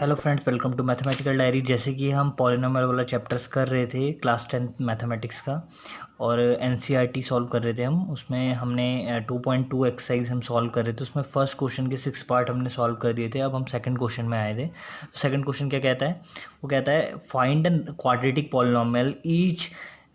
Hello friends, welcome to mathematical diary. जैसे कि हम पॉलिनोमियल वाला चैप्टर्स कर रहे थे क्लास 10th मैथमेटिक्स का, और एनसीईआरटी सॉल्व कर रहे थे हम। उसमें हमने 2.2 एक्सरसाइज हम सॉल्व कर रहे थे। उसमें फर्स्ट क्वेश्चन के 6 पार्ट हमने सॉल्व कर दिए थे। अब हम सेकंड क्वेश्चन में आए थे। तो सेकंड क्वेश्चन क्या कहता है? वो कहता है find an quadratic polynomial each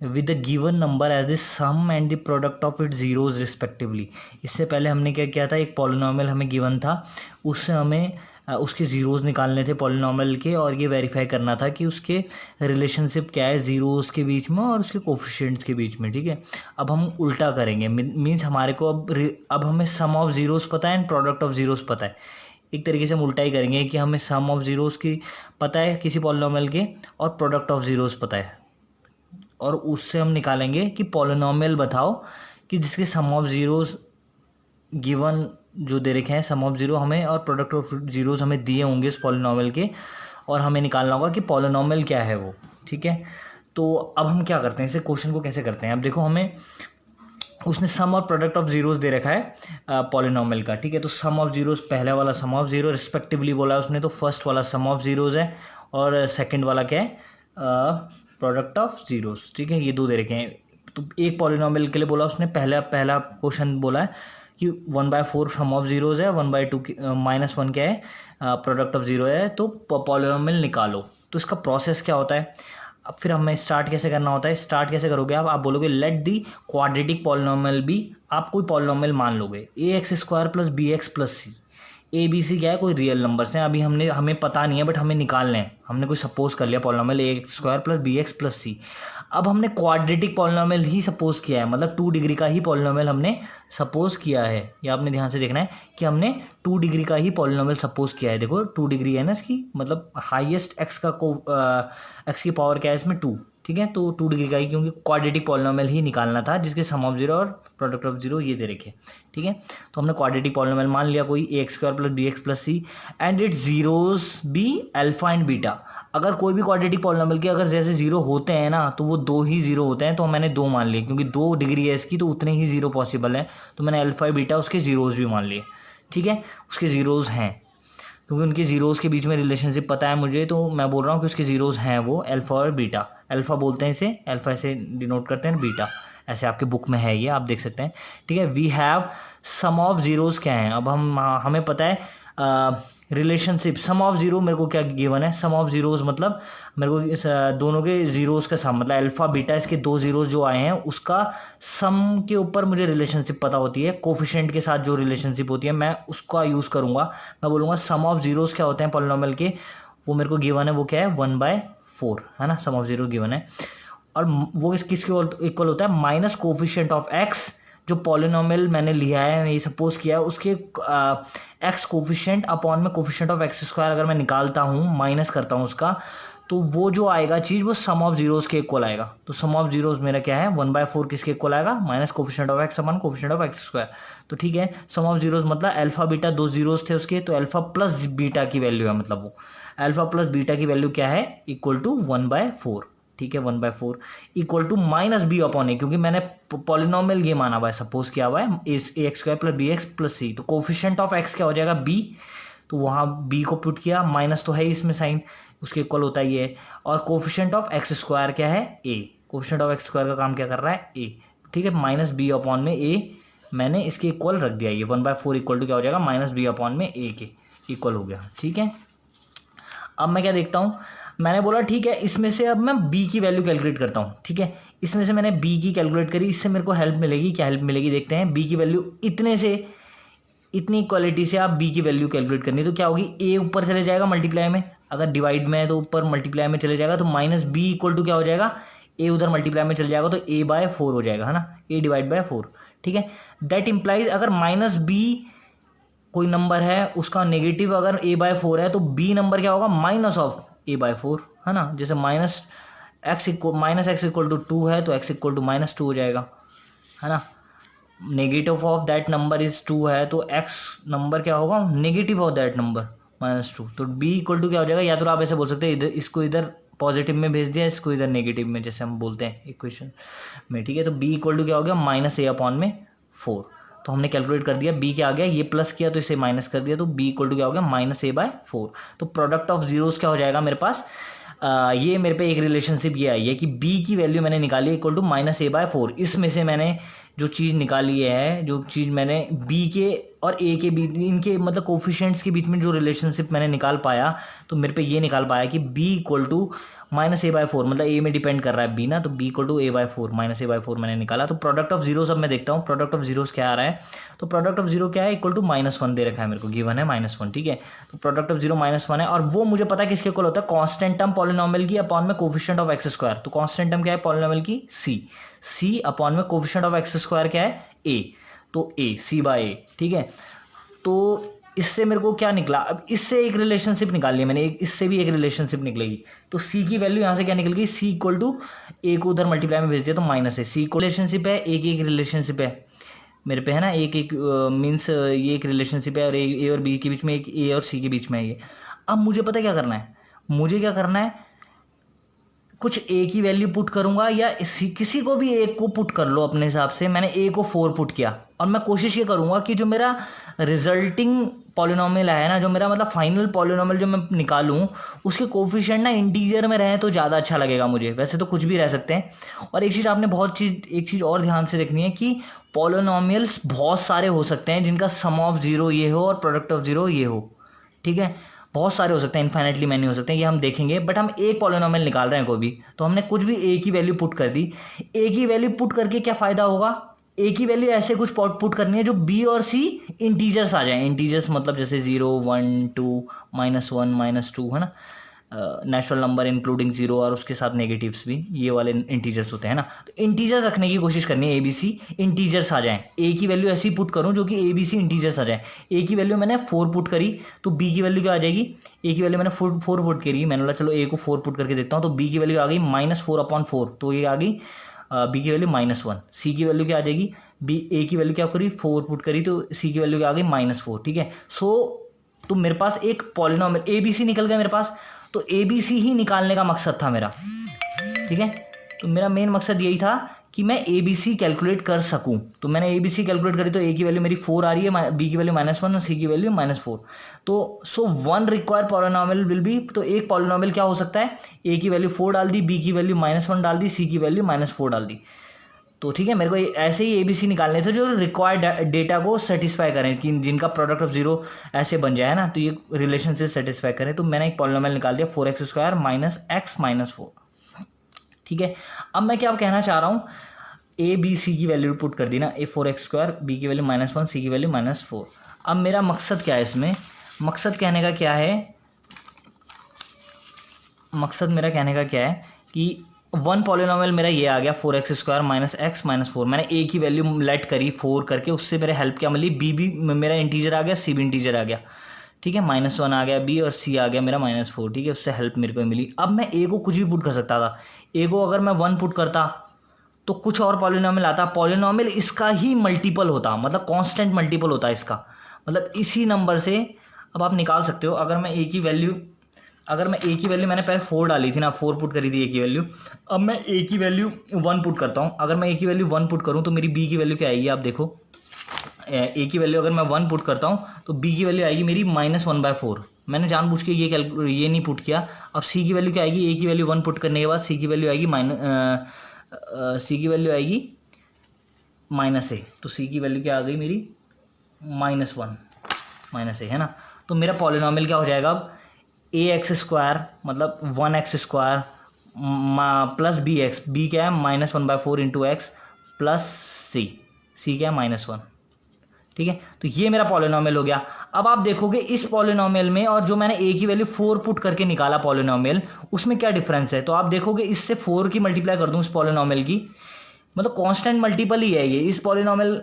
with the given number as the sum and the product of it zeros respectively. इससे पहले हमने क्या किया था, एक पॉलिनोमियल हमें गिवन था, उससे हमें उसके ज़ीरोज़ निकालने थे पॉलिनोमियल के, और ये वेरीफाई करना था कि उसके रिलेशनशिप क्या है ज़ीरोज़ के बीच में और उसके कोफिशिएंट्स के बीच में। ठीक है, अब हम उल्टा करेंगे। मीन्स हमारे को अब हमें सम ऑफ ज़ीरोज़ पता है एंड प्रोडक्ट ऑफ ज़ीरोज़ पता है। एक तरीके से हम उल्टा ही करेंगे कि हमें सम ऑफ ज़ीरोज़ की पता है किसी पॉलिनोमियल के, और प्रोडक्ट ऑफ ज़ीरोज़ पता है, और उससे हम निकालेंगे कि पॉलिनोमियल बताओ कि जिसके सम ऑफ ज़ीरोज़ गिवन जो दे रखे हैं, सम ऑफ जीरो हमें और प्रोडक्ट ऑफ जीरोस हमें दिए होंगे इस पॉलिनोमियल के, और हमें निकालना होगा कि पॉलिनोमियल क्या है वो। ठीक है, तो अब हम क्या करते हैं, इसे क्वेश्चन को कैसे करते हैं। अब देखो, हमें उसने सम और प्रोडक्ट ऑफ जीरोस दे रखा है पॉलिनोमियल का। ठीक है, तो सम ऑफ जीरोस, पहले वाला सम ऑफ जीरो रिस्पेक्टिवली बोला है उसने, तो फर्स्ट वाला सम ऑफ जीरोस है, और सेकंड वाला क्या है, प्रोडक्ट ऑफ जीरोस। ठीक है, ये दो दे रखे हैं। तो एक पॉलिनोमियल के लिए बोला उसने, पहला पहला क्वेश्चन बोला है कि 1/4 सम ऑफ जीरोस है, 1/2 -1 क्या है, प्रोडक्ट ऑफ जीरो है, तो पॉलिनोमियल निकालो। तो इसका प्रोसेस क्या होता है? अब फिर हमें स्टार्ट कैसे करना होता है? स्टार्ट कैसे करोगे आप बोलोगे let the quadratic polynomial be. आप कोई पॉलिनोमियल मान लोगे, ax² plus bx plus c. A b c क्या है, कोई रियल नंबर्स हैं। अभी हमें पता नहीं है, बट हमें निकालने हैं। हमने कोई सपोज कर लिया polynomial ax² plus bx plus C. अब हमने क्वाड्रेटिक पॉलिनोमियल ही सपोज किया है, मतलब 2 डिग्री का ही पॉलिनोमियल हमने सपोज किया है। ये आपने ध्यान से देखना है कि हमने 2 डिग्री का ही पॉलिनोमियल सपोज किया है। देखो 2 डिग्री है ना इसकी, मतलब हाईएस्ट एक्स का एक्स की पावर क्या है इसमें, 2। ठीक है, तो 2 डिग्री का ही, क्योंकि क्वाड्रेटिक पॉलिनोमियल ही निकालना था जिसके सम ऑफ जीरो और प्रोडक्ट ऑफ जीरो ये दे रखे। ठीक है, तो हमने क्वाड्रेटिक पॉलिनोमियल मान लिया कोई ax² plus bx plus c, and it zeros be alpha and beta. अगर कोई भी क्वाड्रेटिक पॉलिनोमियल के अगर जैसे जीरो होते हैं ना, तो वो दो ही जीरो होते हैं। तो मैंने दो मान लिए, क्योंकि 2 डिग्री है इसकी, तो उतने ही जीरो पॉसिबल है। तो मैंने अल्फा बीटा उसके जीरोस भी मान लिए। ठीक है, उसके जीरोस हैं, क्योंकि उनके जीरोस के बीच में रिलेशनशिप पता है मुझे, तो मैं बोल रहा हूँ कि उसके जीरोस हैं वो अल्फा और बीटा। अल्फा बोलते हैं इसे, अल्फा ऐसे डिनोट करते हैं, बीटा ऐसे आपके बुक में है, ये आप देख सकते हैं। ठीक है, we have sum of zeros क्या है। अब हमें पता है रिलेशनशिप सम ऑफ जीरो। मेरे को क्या गिवन है, सम ऑफ जीरोस मतलब मेरे को दोनों के जीरोस का सम, मतलब अल्फा बीटा, इसके दो जीरोस जो आए हैं उसका सम के ऊपर मुझे रिलेशनशिप पता होती है। कोफिशिएंट के साथ जो रिलेशनशिप होती है मैं उसका यूज करूंगा। मैं बोलूंगा सम ऑफ जीरोस क्या होते हैं पॉलिनोमियल के, वो मेरे को गिवन है, वो क्या है 1/4 है ना, सम ऑफ जीरो गिवन है। और वो किसके इक्वल होता है, माइनस कोफिशिएंट ऑफ एक्स। जो पॉलिनोमियल मैंने लिया है, ये सपोज किया है, उसके एक्स कोफिशिएंट अपॉन में कोफिशिएंट ऑफ एक्स स्क्वायर अगर मैं निकालता हूँ, माइनस करता हूँ उसका, तो वो जो आएगा चीज वो सम ऑफ जीरोस के इक्वल आएगा। तो सम ऑफ जीरोस मेरा क्या है, 1/4 किसके इक्वल आएगा, minus coefficient of x upon coefficient of x square. तो ठीक है, सम ऑफ जीरोस मतलब अल्फा बीटा, दो जीरोस थे उसके, तो अल्फा प्लस बीटा की वैल्यू है, मतलब वो अल्फा प्लस बीटा की वैल्यू क्या है, इक्वल टू 1/4। ठीक है, 1/4 equal to minus b upon a, क्योंकि मैंने पॉलिनोमियल ये माना हुआ है, सपोज किया हुआ है ax² प्लस bx प्लस सी। तो कोफिशिएंट ऑफ एक्स क्या हो जाएगा, b। तो वहां b को पुट किया, माइनस तो है ही इसमें साइन, उसके इक्वल होता है ये। और कोफिशिएंट ऑफ एक्स स्क्वायर क्या है, a। Coefficient of x square का काम क्या कर रहा है, a। ठीक है, माइनस बी अपॉन में a, मैंने इसके इक्वल रख दिया। ये 1/4 इक्वल टू क्या हो जाएगा, माइनस बी अपॉन में a के इक्वल हो गया। ठीक है, अब मैं क्या देखता हूं, मैंने बोला ठीक है, इसमें से अब मैं b की वैल्यू कैलकुलेट करता हूं। ठीक है, इसमें से मैंने b की कैलकुलेट करी, इससे मेरे को हेल्प मिलेगी। क्या हेल्प मिलेगी, देखते हैं। b की वैल्यू इतने से, इतनी इक्वालिटी से आप b की वैल्यू कैलकुलेट करनी, तो क्या होगी, a ऊपर चले जाएगा मल्टीप्लाई में, अगर डिवाइड में है तो ऊपर मल्टीप्लाई में चले जाएगा, तो माइनस b इक्वल टू क्या हो जाएगा, a उधर मल्टीप्लाई में चले जाएगा, तो a/4 हो जाएगा, है ना, a/4। ठीक है, दैट इंप्लाइज अगर माइनस b कोई नंबर है उसका नेगेटिव अगर a/4 है, तो b नंबर क्या होगा, माइनस ऑफ a/4, है ना। जैसे माइनस एक्स इक्वल टू 2 है, तो x इक्वल टू -2 हो जाएगा, है ना। Negative of that number is 2 है, तो x नंबर क्या होगा, नेगेटिव ऑफ दैट नंबर -2। तो b इक्वल टू क्या हो जाएगा, या तो आप ऐसे बोल सकते हैं, इधर इसको इधर पॉजिटिव में भेज दिया, इसको इधर नेगेटिव में, जैसे हम बोलते हैं इक्वेशन में। ठीक है, तो b इक्वल टू क्या हो गया, -a/4। तो हमने कैलकुलेट कर दिया, b क्या आ गया, ये प्लस किया तो इसे माइनस कर दिया, तो b इक्वल टू क्या हो गया, -a/4। तो प्रोडक्ट ऑफ जीरोस क्या हो जाएगा मेरे पास, ये मेरे पे एक रिलेशनशिप ये आई है कि b की वैल्यू मैंने निकाली है इक्वल टू -a/4। इसमें से मैंने जो चीज़ निकाली है, जो चीज़ मैंने b के और a के बीच, इनके मतलब कोफिशिएंट्स के बीच में जो रिलेशनशिप मैंने निकाल पाया, तो मेरे पे ये निकाल पाया कि b इक्वल टू -a/4, मतलब a में डिपेंड कर रहा है b ना, तो b equal to a/4, -a/4 मैंने निकाला। तो प्रोडक्ट ऑफ जीरोस अब मैं देखता हूँ प्रोडक्ट ऑफ जीरोस क्या आ रहा है। तो प्रोडक्ट ऑफ जीरो क्या है, इक्वल टू -1 दे रखा है मेरे को, गिवन है -1, ठीक है। तो प्रोडक्ट ऑफ जीरो -1 है, और वो मुझे पता है किसके इक्वल होता है, कांस्टेंट टर्म पॉलिनोमियल की अपॉन में कोफिशिएंट ऑफ एक्स स्क्वायर। तो कांस्टेंट टर्म क्या है पॉलिनोमियल की, c अपॉन में कोफिशिएंट ऑफ एक्स स्क्वायर क्या है, a, तो a c/a, ठीक है। तो इससे मेरे को क्या निकला, अब इससे एक रिलेशनशिप निकाल लिया मैंने, इससे भी एक रिलेशनशिप निकलेगी। तो c की वैल्यू यहां से क्या निकल गई, c इक्वल टू a को उधर मल्टीप्लाई में भेज दिया तो माइनस है, c को रिलेशनशिप है, a की एक रिलेशनशिप है मेरे पे, है ना, एक एक मीन्स ये एक रिलेशनशिप है, और ए और बी के बीच में, एक ए और सी के बीच में है ये। अब मुझे पता क्या करना है, मुझे क्या करना है, कुछ ए की वैल्यू पुट करूंगा, या किसी को भी एक को पुट कर लो अपने हिसाब से। मैंने ए को 4 पुट किया, और मैं कोशिश ये करूंगा कि जो मेरा रिजल्टिंग पॉलिनोमियल है ना, जो मेरा मतलब फाइनल पॉलिनोमियल जो मैं निकालूं, उसके कोफिशिएंट ना इंटीजर में रहे तो ज़्यादा अच्छा लगेगा मुझे। वैसे तो कुछ भी रह सकते हैं। और एक चीज़ आपने एक चीज़ और ध्यान से देखनी है कि पॉलिनोमियल्स बहुत सारे हो सकते हैं जिनका सम ऑफ जीरो ये हो और प्रोडक्ट ऑफ जीरो ये हो, ठीक है। बहुत सारे हो सकते हैं, इनफाइनाइटली मैनी हो सकते हैं, ये हम देखेंगे। बट हम एक पॉलिनोमियल निकाल रहे हैं कोई भी, तो हमने कुछ भी ए की वैल्यू पुट कर दी। ए की वैल्यू पुट करके क्या फायदा होगा, ए की वैल्यू ऐसे कुछ पुट करनी है जो बी और सी इंटीजर्स आ जाए। इंटीजर्स मतलब जैसे 0, 1, 2, -1, -2, है ना, नेचुरल नंबर इंक्लूडिंग जीरो, और उसके साथ नेगेटिव्स भी, ये वाले इंटीजर्स होते हैं ना। तो इंटीजर्स रखने की कोशिश करनी है, एबीसी इंटीजर्स आ जाए। ए की वैल्यू ऐसी पुट करूं जो कि एबीसी इंटीजर्स आ जाए। ए की वैल्यू मैंने 4 पुट करी, तो बी की वैल्यू क्या आ जाएगी, ए की वैल्यू मैंने 4 पुट करी, मैंने बोला चलो ए को 4 पुट करके देखता हूं, तो बी की वैल्यू आ गई -4/4, तो ये आ गई बी की वैल्यू -1। सी की वैल्यू क्या आ जाएगी, बी ए की वैल्यू क्या करी, 4 पुट करी, तो सी की वैल्यू क्या आ गई, -4, ठीक है। तो मेरे पास एक पॉलिनोमियल एबीसी निकल गया मेरे पास। तो एबीसी ही निकालने का मकसद था मेरा, ठीक है। तो मेरा मेन मकसद यही था कि मैं एबीसी कैलकुलेट कर सकूं। तो मैंने एबीसी कैलकुलेट करी, तो ए की वैल्यू मेरी 4 आ रही है, बी की वैल्यू -1 और सी की वैल्यू -4। तो one required polynomial will be, तो एक पॉलिनोमियल क्या हो सकता है, ए की वैल्यू 4 डाल दी, बी की वैल्यू -1 डाल दी, सी की वैल्यू -4 डाल दी। तो ठीक है, मेरे को ऐसे ही एबीसी निकालने थे जो रिक्वायर्ड डेटा को सेटिस्फाई करें, कि जिनका प्रोडक्ट ऑफ जीरो ऐसे बन जाए ना, तो ये रिलेशन से सेटिस्फाई करें। तो मैंने एक पॉलिनोमियल निकाल दिया 4x² - x - 4, ठीक है। अब मैं क्या कहना चाह रहा हूं, ए बी सी की वैल्यू पुट कर दी ना, ए 4x², बी की वैल्यू -1, सी की वैल्यू -4। अब मेरा मकसद क्या है इसमें, मकसद कहने का क्या है, मकसद मेरा कहने का क्या है कि वन पॉलिनोमियल मेरा ये आ गया 4x² - x - 4। मैंने ए की वैल्यू लेट करी 4 करके, उससे मेरे हेल्प क्या मिली, बी भी मेरा इंटीजर आ गया, सी भी इंटीजर आ गया, ठीक है। -1 आ गया बी, और सी आ गया मेरा -4, ठीक है। उससे हेल्प मेरे को मिली। अब मैं ए को कुछ भी पुट कर सकता था। ए को अगर मैं 1 पुट करता तो कुछ और पॉलिनोमियल आता, पॉलिनोमियल इसका ही मल्टीपल होता, मतलब कांस्टेंट मल्टीपल होता इसका, मतलब इसी नंबर से। अब आप निकाल सकते हो, अगर मैं ए की वैल्यू, अगर मैं ए की वैल्यू मैंने पहले 4 डाली थी ना, 4 पुट करी थी ए की वैल्यू। अब मैं ए की वैल्यू 1 पुट करता हूँ। अगर मैं ए की वैल्यू 1 पुट करूँ तो मेरी बी की वैल्यू क्या आएगी, आप देखो। ए की वैल्यू अगर मैं 1 पुट करता हूँ तो बी की वैल्यू आएगी मेरी -1/4। मैंने जानबूझ के ये नहीं पुट किया। अब सी की वैल्यू क्या आएगी, ए की वैल्यू 1 पुट करने के बाद सी की वैल्यू आएगी -a। तो सी की वैल्यू क्या आ गई मेरी, -1 -a, है ना। तो मेरा पॉलिनोमियल क्या हो जाएगा अब, ax² मतलब 1x² प्लस bx, b क्या है -1/4 इंटू एक्स, प्लस c क्या है -1, ठीक है। तो ये मेरा पॉलिनोमियल हो गया। अब आप देखोगे इस पॉलिनोमियल में और जो मैंने a की वैल्यू 4 पुट करके निकाला पॉलिनोमियल, उसमें क्या डिफरेंस है। तो आप देखोगे इससे 4 की मल्टीप्लाई कर दूं इस पॉलिनोमियल की, मतलब कांस्टेंट मल्टीपल ही है ये। इस पॉलिनोमियल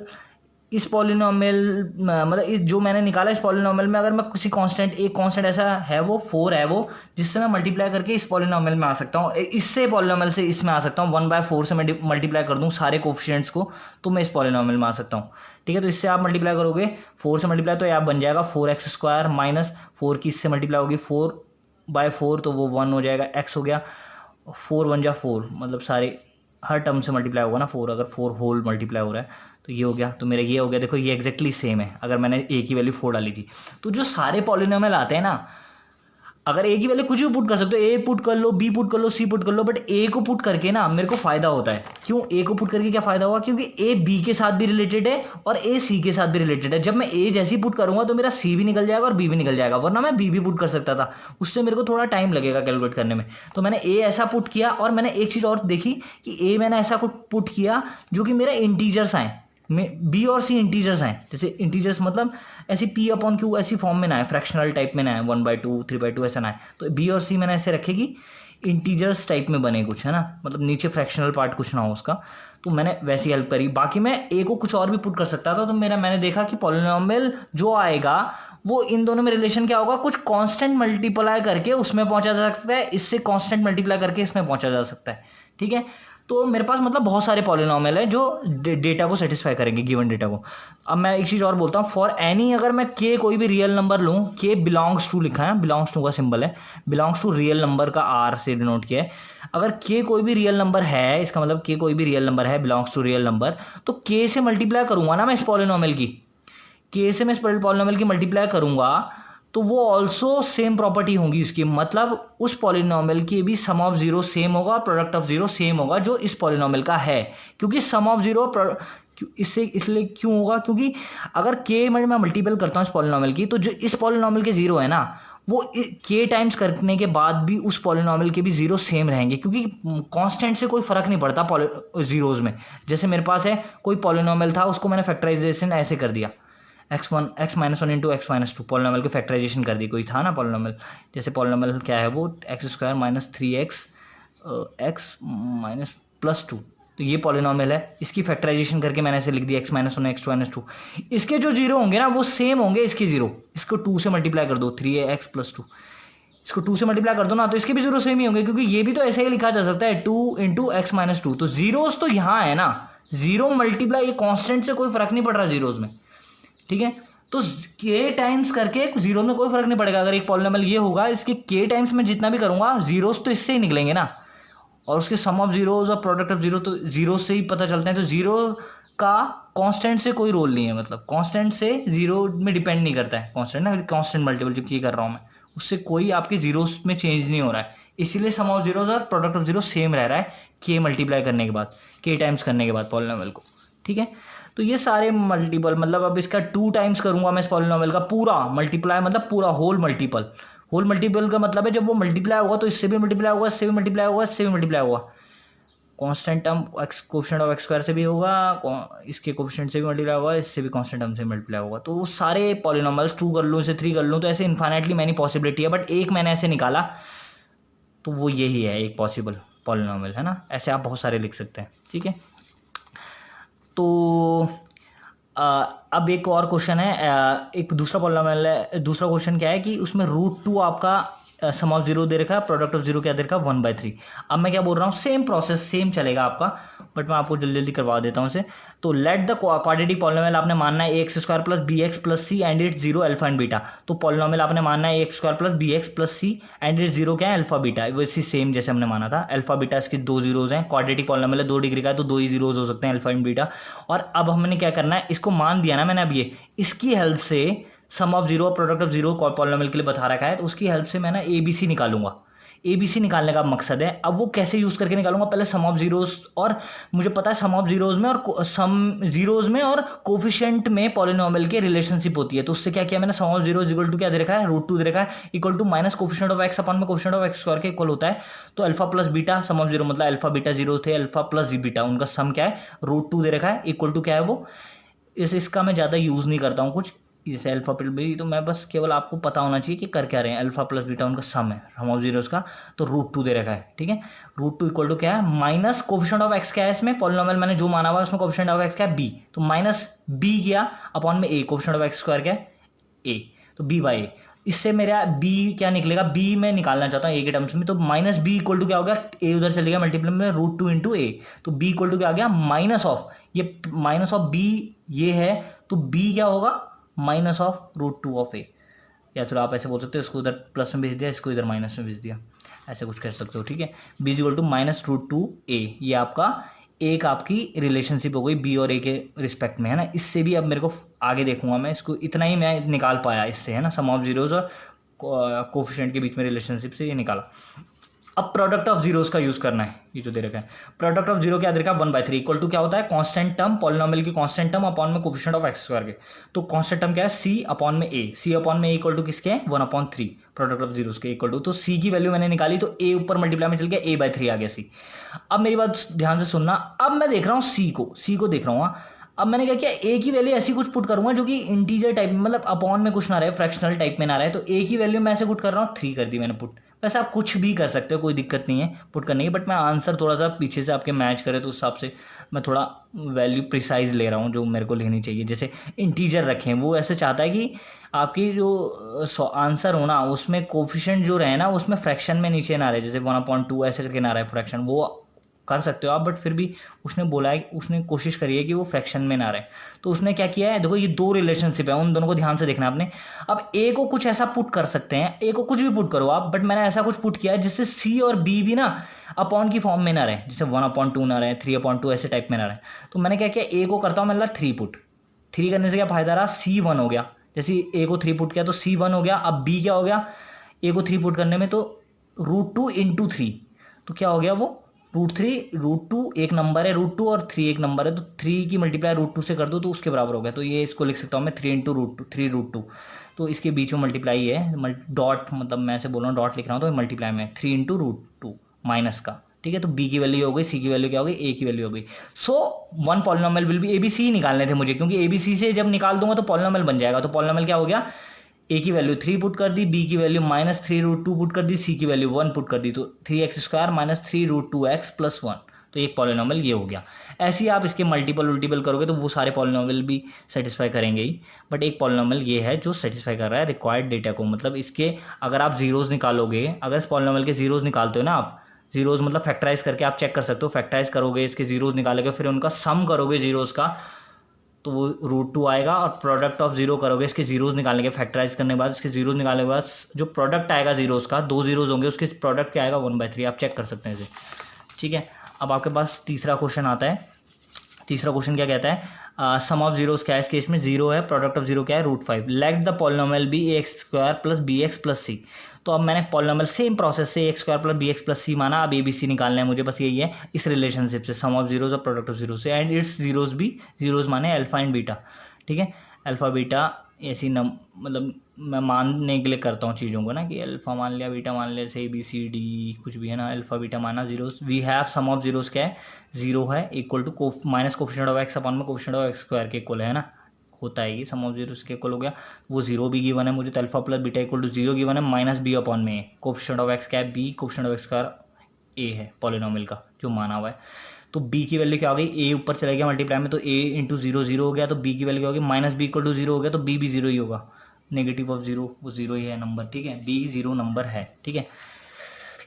मतलब इस जो मैंने निकाला इस पॉलिनोमियल में, अगर मैं किसी कांस्टेंट, एक कांस्टेंट ऐसा है वो 4 है वो, जिससे मैं मल्टीप्लाई करके इस पॉलिनोमियल में आ सकता हूँ, इससे पॉलिनोमियल से इसमें आ सकता हूँ। 1/4 से मैं मल्टीप्लाई कर दूँ सारे कोफिशिएंट्स को, तो मैं इस पॉलिनोमियल में आ सकता हूँ, ठीक है। तो इससे आप मल्टीप्लाई करोगे 4 से मल्टीप्लाई, तो आप बन जाएगा 4x² माइनस 4 की इससे मल्टीप्लाई होगी 4/4, तो वो 1 हो जाएगा, x हो गया 4 1 जा 4, मतलब सारे हर टर्म से मल्टीप्लाई होगा ना 4, अगर 4 होल मल्टीप्लाई हो रहा है तो ये हो गया, तो मेरा ये हो गया। देखो ये एग्जैक्टली सेम है अगर मैंने ए की वैल्यू 4 डाली थी। तो जो सारे पॉलिनोमियल आते हैं ना, अगर ए की वैल्यू कुछ भी पुट कर सकते हो, ए पुट कर लो, बी पुट कर लो, सी पुट कर लो, बट ए को पुट करके ना मेरे को फायदा होता है। क्यों ए को पुट करके क्या फायदा हुआ? क्योंकि ए बी के साथ भी रिलेटेड है और ए सी के साथ भी रिलेटेड है। जब मैं ए जैसी पुट करूंगा तो मेरा सी भी निकल जाएगा और बी भी निकल जाएगा, वरना मैं बी भी पुट कर सकता था, उससे मेरे को थोड़ा टाइम लगेगा कैलकुलेट करने में। तो मैंने ए ऐसा पुट किया, और मैंने एक चीज और देखी कि ए मैंने ऐसा कुछ पुट किया जो कि मेरा इंटीजर्स आए, में बी और सी इंटीजर्स आए। जैसे इंटीजर्स मतलब ऐसे पी अपॉन क्यू ऐसी फॉर्म में ना आए, फ्रैक्शनल टाइप में ना आए, 1/2 3/2 ऐसा ना आए। तो बी और सी मैंने ऐसे रखे कि इंटीजर्स टाइप में बने कुछ, है ना, मतलब नीचे फ्रैक्शनल पार्ट कुछ ना हो उसका। तो मैंने वैसी हेल्प करी। बाकी मैं ए को कुछ और भी पुट कर सकता था। तो मैंने देखा कि पॉलिनोमियल जो आएगा वो इन दोनों में रिलेशन क्या होगा, कुछ कांस्टेंट मल्टीप्लाई करके उसमें पहुंचा जा सकता है, इससे कांस्टेंट मल्टीप्लाई करके इसमें पहुंचा जा सकता है। ठीक है, तो मेरे पास मतलब बहुत सारे पॉलिनोमियल है जो डेटा को सेटिस्फाई करेंगे, गिवन डेटा को। अब मैं एक चीज और बोलता हूँ, फॉर एनी, अगर मैं के कोई भी रियल नंबर लूँ, के बिलोंग्स टू लिखा है, बिलोंग्स टू का सिंबल है, बिलोंग्स टू रियल नंबर का आर से डिनोट किया है। अगर के कोई भी रियल नंबर है, इसका मतलब के कोई भी रियल नंबर है, बिलोंग्स टू रियल नंबर, तो के से मल्टीप्लाई करूंगा ना मैं इस पॉलिनोमियल की, के से मैं इस पॉलिनोमियल की मल्टीप्लाई करूंगा, तो वो ऑल्सो सेम प्रॉपर्टी होगी इसकी। मतलब उस पॉलिनोमियल की भी सम ऑफ जीरो सेम होगा, प्रोडक्ट ऑफ जीरो सेम होगा जो इस पॉलिनोमियल का है। क्योंकि सम ऑफ जीरो इससे इसलिए क्यों होगा, क्योंकि अगर के मैं मल्टीपल करता हूं इस पॉलिनोमियल की, तो जो इस पॉलिनोमियल के जीरो है ना, वो के टाइम्स करने के बाद भी उस पॉलिनोमियल के भी जीरो सेम रहेंगे, क्योंकि कांस्टेंट से कोई फर्क नहीं पड़ता जीरोस में। जैसे मेरे पास है कोई पॉलिनोमियल था, उसको मैंने फैक्टराइजेशन ऐसे कर दिया, x-1 इंटू x-2, पॉलिनोमियल की फैक्टराइजेशन कर दी। कोई था ना पॉलिनोमियल, जैसे पॉलिनोमियल क्या है वो x² minus 3x x minus plus 2, तो ये पॉलिनोमियल है, इसकी फैक्टराइजेशन करके मैंने ऐसे लिख दिया x-1 x-2। इसके जो जीरो होंगे ना वो सेम होंगे इसके जीरो, इसको 2 से मल्टीप्लाई कर दो, 3x प्लस 2, इसको 2 से मल्टीप्लाई कर दो ना, तो इसके भी जीरो सेम ही होंगे, क्योंकि ये भी तो ऐसे ही लिखा जा सकता है 2 इंटू x-2। तो जीरोस तो यहाँ है ना, जीरो मल्टीप्लाई, ये कांस्टेंट से कोई फर्क नहीं पड़ रहा जीरोस में। ठीक है, तो के टाइम्स करके जीरो में कोई फर्क नहीं पड़ेगा। अगर एक पॉलिनोमियल ये होगा, इसके के टाइम्स में जितना भी करूंगा, जीरोस तो इससे ही निकलेंगे ना, और उसके सम ऑफ जीरोस और प्रोडक्ट ऑफ जीरो तो जीरो से ही पता चलते हैं। तो जीरो का कांस्टेंट से कोई रोल नहीं है, मतलब कांस्टेंट से जीरो में डिपेंड नहीं करता है, कांस्टेंट ना, कांस्टेंट मल्टीपल जो की कर रहा हूं मैं, उससे कोई आपके जीरोस में चेंज नहीं हो रहा है। इसीलिए सम ऑफ जीरोस और प्रोडक्ट ऑफ जीरो सेम रह रहा है के मल्टीप्लाई करने के बाद, के टाइम्स करने के बाद पॉलिनोमियल को। ठीक है, तो ये सारे मल्टीपल, मतलब अब इसका 2 टाइम्स करूंगा मैं इस पॉलिनोमियल का पूरा मल्टीप्लाई, मतलब पूरा होल मल्टीपल। होल मल्टीपल का मतलब है जब वो मल्टीप्लाई होगा तो इससे भी मल्टीप्लाई होगा, इससे भी मल्टीप्लाई होगा, इससे भी मल्टीप्लाई होगा। Constant term x coefficient of x² से भी होगा, इसके कोफिशिएंट से भी मल्टीप्लाई होगा, इससे भी कांस्टेंट टर्म से मल्टीप्लाई होगा। तो वो सारे पॉलिनोमियल्स 2 कर लूँ, इसे 3 कर लूँ, तो ऐसे इन्फाइनाइटली मैनी पॉसिबिलिटी है, बट एक मैंने ऐसे निकाला, तो वो यही है एक पॉसिबल पॉलिनोमियल, है ना। ऐसे आप बहुत सारे लिख सकते हैं। ठीक है, तो अब एक और क्वेश्चन है, एक दूसरा पॉलिनोमियल है। दूसरा क्वेश्चन क्या है कि उसमें √2 आपका सम ऑफ जीरो दे रखा है, प्रोडक्ट ऑफ जीरो क्या दे रखा है, 1/3। अब मैं क्या बोल रहा हूँ, सेम प्रोसेस सेम चलेगा आपका, बट मैं आपको जल्दी जल्दी करवा देता हूँ इसे। तो लेट द क्वाड्रेटिक पॉलिनोमियल आपने मानना है x² plus bx plus c and it zero alpha and beta. तो पॉलिनोमियल आपने मानना है x² plus bx plus c and it zero क्या है, अल्फा बीटा। वो इसी सेम जैसे हमने माना था, अल्फा बीटा इसके 2 जीरोज हैं, क्वाड्रेटिक पॉलिनोमियल है 2 डिग्री का है, तो 2 ही जीरोज हो सकते हैं, अल्फा एंड बीटा। और अब हमने क्या करना है, इसको मान दिया ना मैंने, अब ये इसकी हेल्प से sum of zero product of zero polynomial के लिए बता रखा है, तो उसकी हेल्प से मैं ना एबीसी निकालूंगा। एबीसी निकालने का मकसद है, अब वो कैसे यूज करके निकालूंगा, पहले सम ऑफ जीरोस, और मुझे पता है सम ऑफ जीरोस में और सम जीरोस में और कोफिशिएंट में पॉलिनोमियल के रिलेशनशिप होती है। तो उससे क्या किया मैंने, sum of zero equal to क्या दे रखा है, √2 दे रखा है, equal to minus coefficient of x upon में कोफिशिएंट ऑफ x² के इक्वल होता है। तो alpha plus beta sum of zero, मतलब अल्फा बीटा जीरो थे, अल्फा प्लस बीटा उनका सम क्या है, √2 दे रखा है, इक्वल टू क्या है वो, इसका मैं ज्यादा यूज नहीं करता हूँ कुछ, जैसे अल्फा प्लस बी, तो मैं बस केवल आपको पता होना चाहिए कि कर क्या रहे हैं। अल्फा प्लस बीटा उनका सम है, सम ऑफ जीरोस का, तो √2 दे रखा है। ठीक है, √2 इक्वल टू क्या है, माइनस कोफिशिएंट ऑफ एक्स क्या है, इसमें पॉलिनोमियल मैंने जो माना हुआ है उसमें कोफिशिएंट ऑफ एक्स क्या है, बी, तो माइनस बी किया अपॉन में ए, कोफिशिएंट ऑफ x² क्या है, ए, तो b/a। इससे मेरा b क्या निकलेगा, b मैं निकालना चाहता हूँ a के टर्म्स में, तो माइनस बी इक्वल टू क्या हो गया, a उधर चले गया मल्टीप्लाई में, √2 इंटू ए, तो b इक्वल टू क्या आ गया, माइनस ऑफ, ये माइनस ऑफ b ये है, तो b क्या होगा, माइनस ऑफ √2 ऑफ ए। या चलो आप ऐसे बोल सकते हो, इसको उधर प्लस में भेज दिया, इसको इधर माइनस में भेज दिया, ऐसे कुछ कह सकते हो। ठीक है, b इक्वल टू माइनस √2 ए, ये आपका एक आपकी रिलेशनशिप हो गई बी और ए के रिस्पेक्ट में, है ना। इससे भी अब मेरे को आगे देखूंगा मैं, इसको इतना ही मैं निकाल पाया इससे, है ना, सम ऑफ जीरोस और कोफिशिएंट के बीच में रिलेशनशिप से ये निकाला। अब प्रोडक्ट ऑफ जीरोस का यूज करना है, ये जो दे रखा है प्रोडक्ट ऑफ जीरो क्या दे रखा है, 1/3 इक्वल टू क्या होता है, कांस्टेंट टर्म पॉलिनोमियल की कांस्टेंट टर्म अपॉन में कोफिशिएंट ऑफ एक्स स्क्वायर के। तो कांस्टेंट टर्म क्या है, सी अपॉन में ए, सी अपॉन में ए इक्वल टू किसके है, 1/3 प्रोडक्ट ऑफ जीरोस के इक्वल टू। तो सी की वैल्यू मैंने निकाली तो ए ऊपर मल्टीप्लाई में चल गया, a/3 आ गया सी। अब मेरी बात ध्यान से सुनना, अब मैं देख रहा हूँ सी को देख रहा हूँ। अब मैंने क्या किया, ए की वैल्यू ऐसी कुछ पुट करूंगा जो कि इंटीजर टाइप में, मतलब अपॉन में कुछ ना रहे, फ्रैक्शनल टाइप में ना रहे। तो ए की वैल्यू मैं ऐसे पुट कर रहा हूँ, 3 कर दी मैंने पुट। वैसे आप कुछ भी कर सकते हो, कोई दिक्कत नहीं है पुट करने की, बट मैं आंसर थोड़ा सा पीछे से आपके मैच करे तो उस हिसाब से मैं थोड़ा वैल्यू प्रिसाइज ले रहा हूँ जो मेरे को लेनी चाहिए। जैसे इंटीजर रखें, वो ऐसे चाहता है कि आपकी जो आंसर हो ना उसमें कोफिशिएंट जो रहे ना उसमें फ्रैक्शन में नीचे ना रहे, जैसे 1/2 ऐसे करके ना रहे फ्रैक्शन, वो कर सकते हो आप, बट फिर भी उसने बोला है, उसने कोशिश करी है कि वो फ्रैक्शन में ना रहे। तो उसने क्या किया है, देखो ये दो रिलेशनशिप है, उन दोनों को ध्यान से देखना आपने। अब ए को कुछ ऐसा पुट कर सकते हैं, ए को कुछ भी पुट करो आप, बट मैंने ऐसा कुछ पुट किया है जिससे सी और बी भी ना अपॉन की फॉर्म में ना रहे, जैसे 1/2 ना रहे, 3/2 ऐसे टाइप में ना रहे। तो मैंने क्या किया, ए को करता हूं मतलब 3 पुट। 3 करने से क्या फायदा रहा, सी 1 हो गया। जैसे ए को 3 पुट किया तो सी 1 हो गया। अब बी क्या हो गया, ए को 3 पुट करने में तो √2 इंटू 3, तो क्या हो गया वो √3, √2 एक नंबर है, √2 और 3 एक नंबर है, तो 3 की मल्टीप्लाई √2 से कर दो तो उसके बराबर हो गया। तो ये इसको लिख सकता हूँ मैं 3 इंटू √2, 3 √2। तो इसके बीच में मल्टीप्लाई है, डॉट, मतलब मैं ऐसे बोल रहा हूँ डॉट लिख रहा हूँ तो मल्टीप्लाई में 3 इंटू √2 माइनस का, ठीक है। तो बी की वैल्यू हो गई, सी की वैल्यू क्या हो गई, ए की वैल्यू हो गई। So one polynomial will be, ABC निकालने थे मुझे, क्योंकि एबीसी से जब निकाल दूंगा तो पॉलिनोमियल बन जाएगा। तो पॉलिनोमियल क्या हो गया, ए की वैल्यू 3 पुट कर दी, बी की वैल्यू -3 √2 पुट कर दी, सी की वैल्यू 1 पुट कर दी, तो 3x² -3 √2x + 1। तो एक पॉलिनोमियल ये हो गया। ऐसे ही आप इसके मल्टीपल उल्टीपल करोगे तो वो सारे पॉलिनोमियल भी सेटिस्फाई करेंगे ही, बट एक पॉलिनोमियल ये है जो सेटिस्फाई कर रहा है रिक्वायर्ड डेटा को। मतलब इसके अगर आप जीरोज निकालोगे, अगर इस पॉलिनोमियल के जीरोज निकालते हो ना आप, जीरोज मतलब फैक्टराइज करके आप चेक कर सकते हो, फैक्टराइज करोगे इसके जीरोज निकालोगे, फिर उनका सम करोगे जीरोज का, तो वो √2 आएगा। और प्रोडक्ट ऑफ जीरो करोगे इसके जीरोस निकालने के, फैक्टराइज करने के बाद इसके जीरोस निकालने के बाद जो प्रोडक्ट आएगा जीरोस का, 2 जीरोस होंगे, उसके प्रोडक्ट क्या आएगा 1/3, आप चेक कर सकते हैं इसे, ठीक है। अब आपके पास तीसरा क्वेश्चन आता है। तीसरा क्वेश्चन क्या कहता है, सम ऑफ जीरोस क्या है, इस केस में जीरो है, प्रोडक्ट ऑफ जीरो क्या है, √5। Let the polynomial be ax² + bx + c। तो अब मैंने पॉलिनोमियल सेम प्रोसेस से ax² + bx + c माना, अब abc निकालना है मुझे, बस यही है इस रिलेशनशिप से, सम ऑफ जीरोस और प्रोडक्ट ऑफ जीरो से, एंड इट्स जीरोस भी, जीरोस माने अल्फा एंड बीटा, ठीक है। अल्फा बीटा ऐसी मतलब मैं मानने के लिए करता हूँ चीज़ों को ना, कि अल्फा मान लिया, बीटा मान लिया, जैसे ABCD कुछ भी है ना, अल्फा बीटा माना, zeros. We have sum of zeros क्या है, जीरो है, equal to minus coefficient of x upon में कोफिशिएंट ऑफ एक्स स्क्वायर के इक्वल है ना, होता है ये सम ऑफ जीरोस के इक्वल हो गया। वो जीरो भी गिवन है मुझे, तो alpha plus beta equal to zero given है, माइनस बी अपॉन में कोफिशिएंट ऑफ एक्स क्या है, b, coefficient of x square ए है पॉलिनोमियल का जो माना हुआ है। तो बी की वैल्यू क्या हो गई, ए ऊपर चला गया मल्टीप्लाई में, तो ए इंटू जीरो जीरो हो गया, तो बी की वैल्यू क्या होगी, minus b equal to zero हो गया, तो बी भी जीरो ही होगा, नेगेटिव ऑफ जीरो वो जीरो ही है नंबर, ठीक है, बी जीरो नंबर है, ठीक है।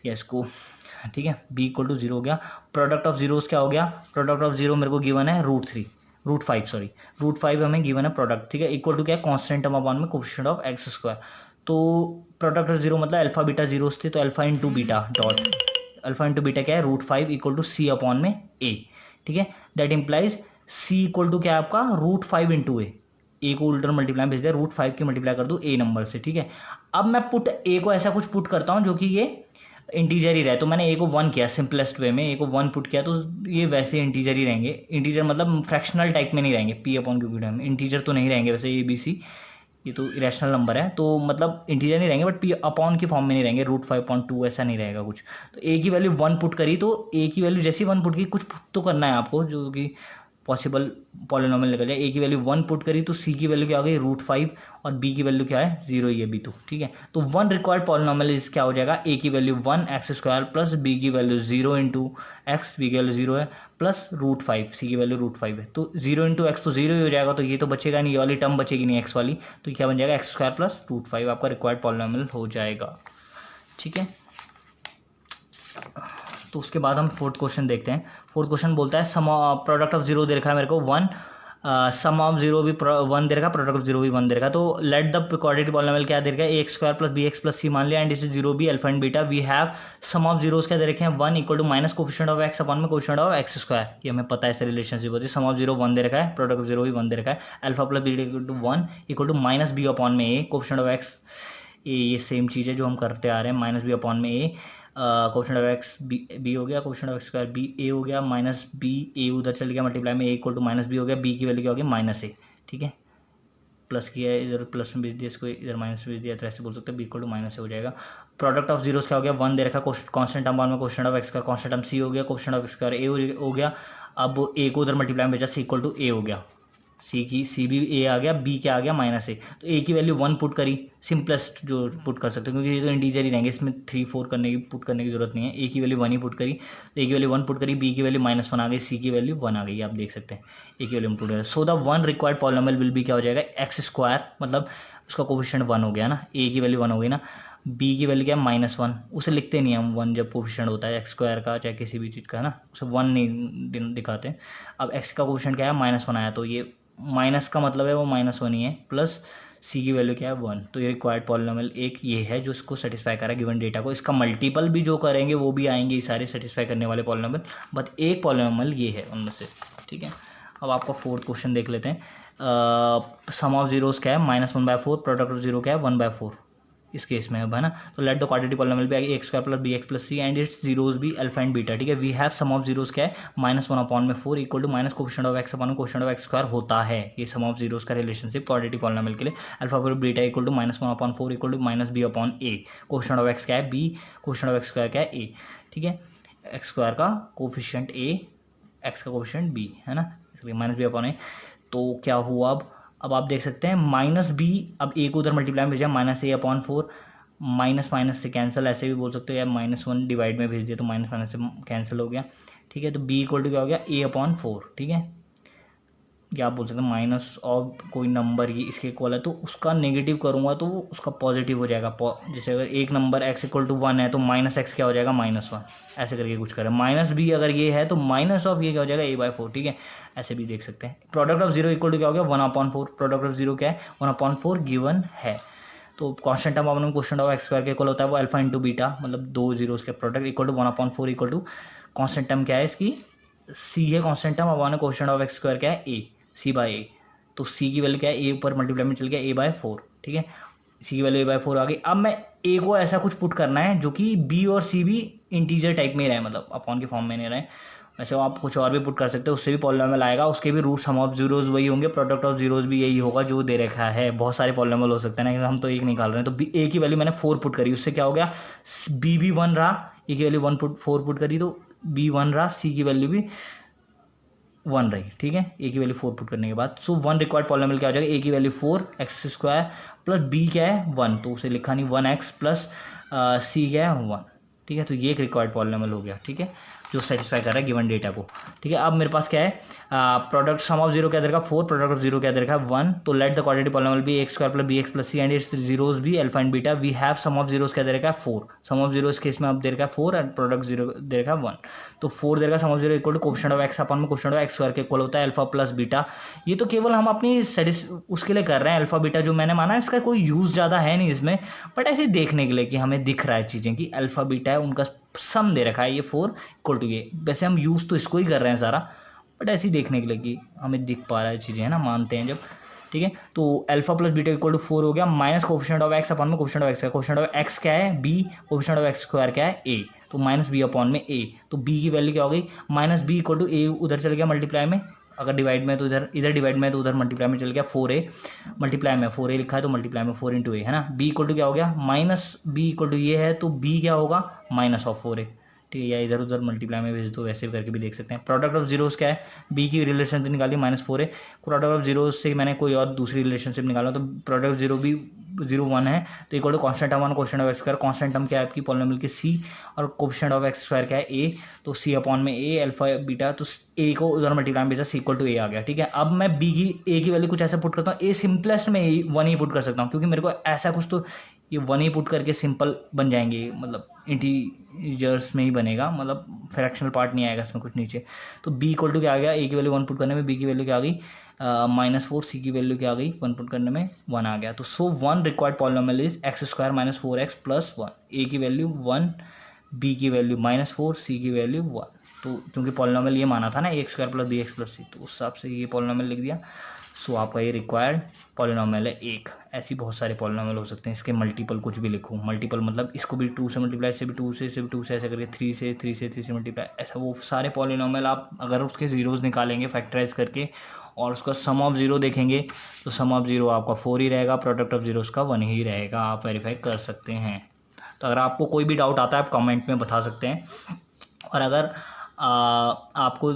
यस को, ठीक है, बी इक्वल टू जीरो हो गया। प्रोडक्ट ऑफ जीरोस क्या हो गया, प्रोडक्ट ऑफ जीरो मेरे को गिवन है √5 सॉरी, √5 हमें गिवन है प्रोडक्ट, ठीक है, इक्वल टू क्या है, कांस्टेंट टर्म अपॉन में कोफिशिएंट ऑफ एक्स स्क्वायर। तो प्रोडक्ट ऑफ जीरो मतलब अल्फा बीटा जीरोस थे, तो alpha into beta dot, alpha into beta क्या है, √5 इक्वल टू सी अपॉन में ए, ठीक है। That implies c equal to क्या है आपका, √5 इंटू ए को उल्टर मल्टीप्लाई भेज दिया, √5 की मल्टीप्लाई कर दो ए नंबर से, ठीक है। अब मैं पुट ए को ऐसा कुछ पुट करता हूं जो कि ये इंटीजर ही रहे, तो मैंने ए को 1 किया सिंपलेस्ट वे में, ए को 1 पुट किया तो ये वैसे इंटीजर ही रहेंगे, इंटीजर मतलब फ्रैक्शनल टाइप में नहीं रहेंगे, पी अपॉन क्यू की टाइम इंटीजर तो नहीं रहेंगे वैसे, ए बी सी ये तो इरेशनल नंबर है, तो मतलब इंटीजर नहीं रहेंगे, बट पी अपॉन की फॉर्म में नहीं रहेंगे, √5/2 ऐसा नहीं रहेगा कुछ। तो ए की वैल्यू 1 पुट करी, तो ए की वैल्यू जैसी 1 पुट की, कुछ पुट तो करना है आपको जो कि पॉसिबल पॉलिनोमियल निकल जाए। ए की वैल्यू 1 पुट करी तो सी की वैल्यू क्या हो गई, √5, और बी की वैल्यू क्या है, जीरो ही है बी, तो ठीक है। तो 1 रिक्वायर्ड पॉलिनोमियल इज क्या हो जाएगा, ए की वैल्यू 1 x² प्लस बी की वैल्यू 0 इंटू एक्स, बी की वैल्यू 0 है, प्लस √5, सी की वैल्यू √5 है, तो 0 इंटू एक्स तो 0 ही हो जाएगा, तो ये तो बचेगा नहीं, ये वाली टर्म बचेगी नहीं एक्स वाली, तो क्या बन जाएगा x² प्लस √5 आपका रिक्वायर्ड पॉलिनोमियल हो जाएगा, ठीक है। तो उसके बाद हम फोर्थ क्वेश्चन देखते हैं। फोर्थ क्वेश्चन बोलता है सम प्रोडक्ट ऑफ जीरो दे रखा है मेरे को 1, सम ऑफ जीरो भी वन दे रखा, प्रोडक्ट ऑफ जीरो भी वन दे रखा। तो लेट द क्वाड्रेटिक पॉलिनोमियल क्या दे रखा है, a x square plus b x plus c मान लिया, एंड इस zero be alpha and beta. We have sum of zeros क्या दे रखे हैं, one equal to minus coefficient of x upon में कोफिशिएंट ऑफ एक्स स्क्वायर। ये हमें पता है, ऐसे रिलेशनशिप होती है। सम ऑफ जीरो वन दे रखा है, प्रोडक्ट ऑफ जीरो भी वन दे रखा है, alpha plus beta equal to one equal to minus b upon में ए कोफिशिएंट ऑफ एक्स। ये सेम चीज़ है जो हम करते आ रहे हैं, माइनस बी अपॉन में a coefficient of x B हो गया, कोफिशिएंट ऑफ स्क्वायर बी ए हो गया, माइनस बी ए उधर चल गया, मल्टीप्लाई में ए इक्वल टू माइनस बी हो गया, बी की वैल्यू क्या होगी माइनस ए। ठीक है, प्लस किया है, इधर प्लस में भेज दिया, इसको इधर माइनस भेज दिया, तो ऐसे बोल सकते हैं बी इक्वल टू माइनस ए हो जाएगा। प्रोडक्ट ऑफ जीरोस क्या हो गया, वन दे रखा, कॉन्स्टेंट टर्म में कोफिशिएंट ऑफ एक्स का कॉन्स्टेंट टर्म सी हो गया, कोफिशिएंट ऑफ स्क्वायर ए हो गया। अब ए को उधर मल्टीप्लाई में भेजा, सी इक्वल टू ए हो गया, सी भी ए आ गया, बी क्या आ गया माइनस ए। तो ए की वैल्यू वन पुट करी, सिंपलेस्ट जो पुट कर सकते हो, क्योंकि ये तो इंटीजर ही रहेंगे, इसमें 3 4 पुट करने की जरूरत नहीं है। ए की वैल्यू वन ही पुट करी, तो ए की वैल्यू वन पुट करी, बी की वैल्यू माइनस वन आ गई, सी की वैल्यू वन आ गई, आप देख सकते हैं ए की वैल्यू पुट करें। So the one required polynomial will be क्या हो जाएगा, एक्स स्क्वायर, मतलब उसका कोफिशिएंट वन हो गया ना, ए की वैल्यू वन हो गई ना, बी की वैल्यू क्या है माइनस वन, उसे लिखते नहीं हम वन, जब कोफिशिएंट होता है एक्स स्क्वायर का चाहे किसी भी चीज़ का है ना, उसे वन नहीं दिखाते। अब एक्स का कोफिशिएंट क्या है माइनस वन आया, तो ये माइनस का मतलब है वो माइनस वन ही है, प्लस सी की वैल्यू क्या है वन। तो ये रिक्वायर्ड पॉलिनोमियल एक ये है जो इसको सेटिस्फाई करा गिवन डेटा को। इसका मल्टीपल भी जो करेंगे वो भी आएंगे, ये सारे सेटिस्फाई करने वाले पॉलिनोमियल, बट एक पॉलिनोमियल ये है उनमें से। ठीक है, अब आपका फोर्थ क्वेश्चन देख लेते हैं। सम ऑफ जीरोस क्या है minus one by four, product of zero क्या है वन बाय फोर इस केस में अब है ना। तो let the quadratic polynomial B x square plus b x plus c and its zeros भी अल्फा एंड बीटा। ठीक है, we have sum of zeros क्या है माइनस वन अपॉन में four equal to minus coefficient of x upon coefficient of x square होता है। ये sum of zeros का रिलेशनशिप क्वाड्रेटिक पॉलिनोमियल के लिए, alpha plus beta equal to minus one upon four equal to minus b upon a, coefficient of x क्या है b, coefficient of x square क्या है ए। ठीक है, एक्स स्क्वायर का कोफिशिएंट ए, एक्स का कोफिशिएंट बी है ना, इसलिए माइनस बी अपॉन ए। तो क्या हुआ, अब आप देख सकते हैं माइनस बी, अब ए को उधर मल्टीप्लाई में भेजा, माइनस ए अपॉन फोर, माइनस माइनस से कैंसिल, ऐसे भी बोल सकते हो, या माइनस वन डिवाइड में भेज दिया तो माइनस माइनस से कैंसिल हो गया। ठीक है, तो बी इक्वल टू क्या हो गया ए अपॉन फोर। ठीक है, क्या आप बोल सकते हैं माइनस और कोई नंबर ये इसके इक्वल है तो उसका नेगेटिव करूंगा तो उसका पॉजिटिव हो जाएगा। जैसे अगर एक number x equal to one है तो माइनस एक्स क्या हो जाएगा माइनस वन, ऐसे करके कुछ करें। माइनस बी अगर ये है तो माइनस ऑफ ये क्या हो जाएगा ए बाय फोर। ठीक है, ऐसे भी देख सकते हैं। Product of zero equal to क्या हो गया one upon four, product of zero क्या है वन अपॉन फोर गिवन है। तो constant term upon question of x square के इक्वल होता है वो अल्फा इंटू बीटा, मतलब दो जीरोस के product equal to one upon four equal to constant term क्या है इसकी सी है, constant term upon question of x square क्या है ए, सी बाय ए। तो सी की वैल्यू क्या है ए ऊपर मल्टीप्लाई में चल गया ए बाय फोर। ठीक है, सी की वैल्यू ए बाय फोर आ गई। अब मैं ए को ऐसा कुछ पुट करना है जो कि बी और सी भी इंटीजर टाइप में रहे, मतलब अपॉन के फॉर्म में नहीं रहे। वैसे आप कुछ और भी पुट कर सकते हो, उससे भी पॉलिनोमियल आएगा, उसके भी रूट सम ऑफ जीरोस वही होंगे, प्रोडक्ट ऑफ जीरोस भी यही होगा जो दे रखा है। बहुत सारे पॉलिनोमियल हो सकते हैं ना, हम तो एक निकाल रहे हैं। तो ए की वैल्यू मैंने फोर पुट करी, उससे क्या हो गया बी भी वन रहा, ए की value one put four put करी तो बी वन रहा, सी की वैल्यू भी वन रही। ठीक है, ए की वैल्यू फोर पुट करने के बाद सो वन रिक्वायर्ड पॉलिनोमियल क्या हो जाएगा ए की value four x square plus b क्या है वन, तो उसे लिखा नहीं वन एक्स प्लस सी क्या है वन। ठीक है, तो ये एक रिक्वायर्ड पॉलिनोमियल हो गया। ठीक है, जो सेटिस्फाई कर रहा है गिवन डेटा को। ठीक है, अब मेरे पास क्या है प्रोडक्ट सम ऑफ जीरो क्या दे रखा फोर, प्रोडक्ट ऑफ जीरो क्या दे रखा वन। तो let the quadratic polynomial B x square plus b x plus c and its zeros भी alpha and beta. We have sum of zeros क्या दे रखा है फोर, सम ऑफ जीरो इस केस में अब दे रखा है फोर एंड प्रोडक्ट जीरो दे रखा है वन। तो फोर दे रखा sum of zero equal to coefficient of x upon में कोफिशिएंट ऑफ एक्स स्क्वायर के इक्वल होता है अल्फा प्लस बीटा। ये तो केवल हम अपनी उसके लिए कर रहे हैं, अल्फा बीटा जो मैंने माना, इसका कोई यूज ज्यादा है नहीं इसमें, बट ऐसे देखने के लिए कि हमें दिख रहा है चीजें कि अल्फा बीटा है, उनका सम दे रखा है ये फोर इक्वल टू ये। वैसे हम यूज तो इसको ही कर रहे हैं सारा, बट ऐसे ही देखने के लिए कि हमें दिख पा रहा है चीजें है ना, मानते हैं जब। ठीक है, तो alpha plus beta equal to four हो गया, minus coefficient of x upon में coefficient of x, coefficient of x क्या है b, coefficient of x square क्या है ए, तो माइनस बी अपॉन में ए। तो बी की वैल्यू क्या हो गई माइनस बी इक्वल टू ए, उधर चल गया मल्टीप्लाई में, अगर डिवाइड में तो इधर डिवाइड में तो उधर मल्टीप्लाई में चल गया फोर ए, मल्टीप्लाई में फोर ए लिखा है तो मल्टीप्लाई में फोर इंटू ए है ना। बी इक्वल टू क्या हो गया माइनस बी इक्वल टू ये है तो बी क्या होगा माइनस ऑफ फोर ए। ठीक है, या इधर उधर मल्टीप्लाई में भेज दो, वैसे भी करके भी देख सकते हैं। प्रोडक्ट ऑफ जीरोस क्या है बी की रिलेशनशिप निकाली माइनस फोर है, प्रोडक्ट ऑफ जीरोस से मैंने कोई और दूसरी रिलेशनशिप निकाला तो प्रोडक्ट ऑफ जीरो भी जीरो वन है, तो equal to constant term one coefficient of x square, constant term क्या है आपकी पॉलिनोमियल की सी और कोफिशिएंट ऑफ एक्स स्क्वायर क्या है ए, तो सी अपॉन में ए अल्फा बीटा, तो ए को उधर मल्टीप्लाई में भेजा सी इक्वल टू ए आ गया। ठीक है, अब मैं बी की ए की वैल्यू कुछ ऐसा पुट करता हूँ, ए सिंपलेस्ट में वन ही पुट कर सकता हूँ क्योंकि मेरे को ऐसा कुछ तो ये वन ही पुट करके सिंपल बन जाएंगे, मतलब इंटीजर्स में ही बनेगा, मतलब फ्रैक्शनल पार्ट नहीं आएगा इसमें कुछ नीचे। तो बी इक्वल टू क्या आ गया ए की वैल्यू वन पुट करने में बी की वैल्यू क्या आ गई -4 सी की वैल्यू क्या आ गई, 1 पुट करने में 1 आ गया। तो सो 1 required polynomial is x² - 4x + 1। ए की वैल्यू 1, बी की वैल्यू -4, सी की वैल्यू 1। तो क्योंकि पॉलिनोमियल ये माना था ना a² + bx + c, तो उस हिसाब से ये पॉलिनोमियल लिख दिया। सो आपका ये रिक्वायर्ड पॉलिनोमियल है एक। ऐसी बहुत सारे पॉलिनोमियल हो सकते हैं, इसके मल्टीपल कुछ भी लिखूँ। मल्टीपल मतलब इसको भी 2 से मल्टीप्लाई, इसे भी 2 से, इसे भी 2 से, ऐसे करके 3 से 3 से 3 से मल्टीप्लाई, ऐसा वो सारे पॉलिनोमियल आप अगर उसके जीरोज़ निकालेंगे फैक्टराइज करके और उसका सम ऑफ जीरो देखेंगे तो सम ऑफ जीरो आपका 4 ही रहेगा, प्रोडक्ट ऑफ जीरोस का 1 ही रहेगा। आप वेरीफाई कर सकते हैं। तो अगर आपको कोई भी डाउट आता है आप कमेंट में बता सकते हैं। और अगर आपको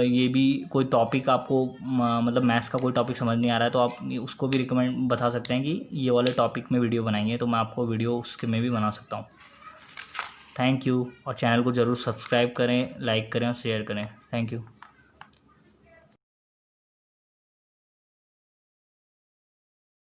ये भी कोई टॉपिक आपको मतलब मैथ्स का कोई टॉपिक समझ नहीं आ रहा है तो आप उसको भी रिकमेंड बता सकते हैं कि ये वाले टॉपिक में वीडियो बनाएंगे, तो मैं आपको वीडियो उसके में भी बना सकता हूँ। Thank you. और चैनल को ज़रूर सब्सक्राइब करें, लाइक करें और शेयर करें। Thank you.